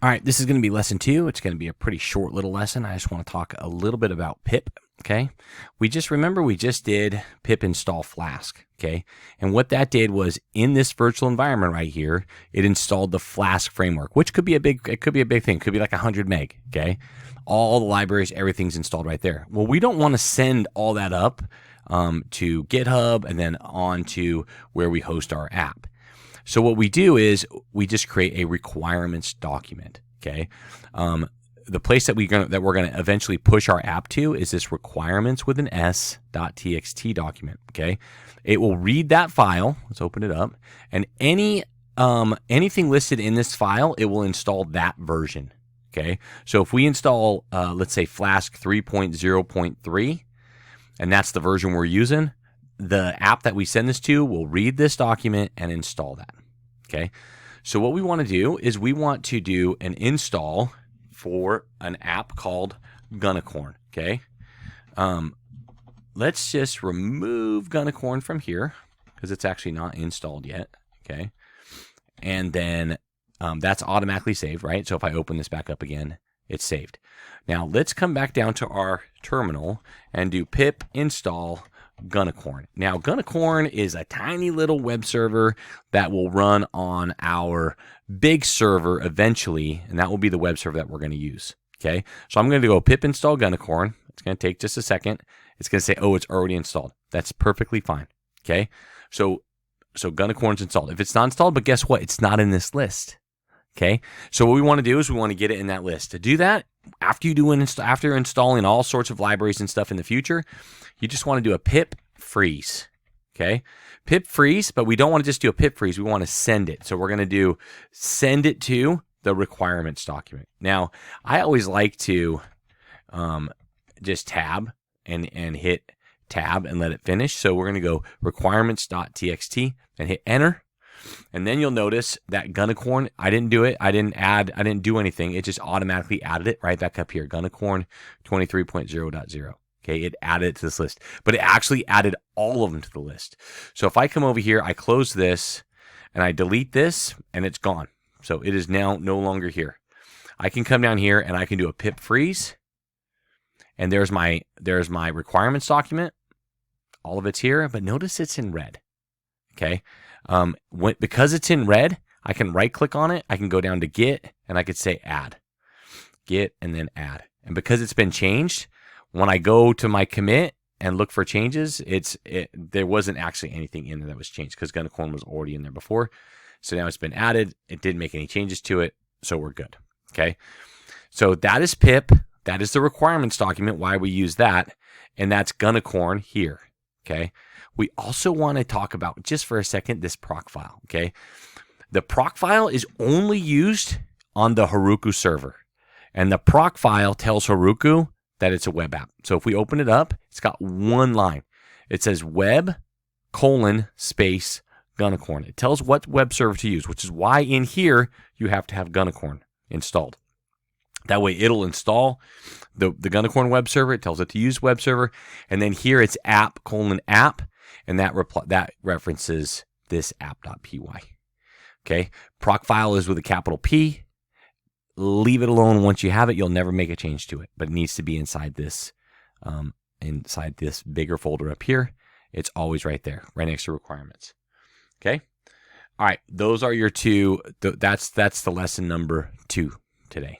All right, this is going to be lesson 2. It's going to be a pretty short little lesson. I just want to talk a little bit about pip, okay? We just did pip install Flask, okay? And what that did was in this virtual environment right here, it installed the Flask framework, which could be a big thing. It could be like 100 meg, okay? All the libraries, everything's installed right there. Well, we don't want to send all that up to GitHub and then on to where we host our app. So what we do is we just create a requirements document. Okay, the place that we're gonna eventually push our app to is this requirements with an s.txt document. Okay, it will read that file. Let's open it up, and anything listed in this file, it will install that version. Okay, so if we install, let's say Flask 3.0.3, and that's the version we're using, the app that we send this to will read this document and install that. Okay, so what we want to do is we want to do an install for an app called Gunicorn. Okay, let's just remove Gunicorn from here because it's actually not installed yet. Okay, and then that's automatically saved, right? So if I open this back up again, it's saved. Now let's come back down to our terminal and do pip install Gunicorn. Now, Gunicorn is a tiny little web server that will run on our big server eventually, and that will be the web server that we're going to use. Okay, so I'm going to go pip install Gunicorn. It's going to take just a second. It's going to say, oh, it's already installed. That's perfectly fine. Okay, so Gunicorn's installed. If it's not installed, but guess what? It's not in this list. Okay, so what we want to do is we want to get it in that list. To do that, after installing all sorts of libraries and stuff in the future, you just want to do a pip freeze. Okay, pip freeze, but we don't want to just do a pip freeze. We want to send it. So we're going to do send it to the requirements document. Now, I always like to just tab and hit tab and let it finish. So we're going to go requirements.txt and hit enter. And then you'll notice that Gunicorn, I didn't do it. I didn't do anything. It just automatically added it right back up here. Gunicorn 23.0.0. Okay, it added it to this list, but it actually added all of them to the list. So if I come over here, I close this and I delete this and it's gone. So it is now no longer here. I can come down here and I can do a pip freeze. And there's my requirements document. All of it's here, but notice it's in red. Okay. Because it's in red, I can right click on it. I can go down to Git and I could say add. Git and then add. And because it's been changed, when I go to my commit and look for changes, there wasn't actually anything in there that was changed because Gunicorn was already in there before. So now it's been added. It didn't make any changes to it. So we're good. Okay. So that is pip. That is the requirements document, why we use that. And that's Gunicorn here. Okay. We also want to talk about, just for a second, this proc file, okay? The proc file is only used on the Heroku server. And the proc file tells Heroku that it's a web app. So if we open it up, it's got one line. It says web : space Gunicorn. It tells what web server to use, which is why in here you have to have Gunicorn installed. That way it'll install the Gunicorn web server. It tells it to use web server. And then here it's app : app. And that references this app.py. Okay, proc file is with a capital P. Leave it alone. Once you have it, you'll never make a change to it. But it needs to be inside this bigger folder up here. It's always right there, right next to requirements. Okay. All right, those are your two. That's the lesson number 2 today.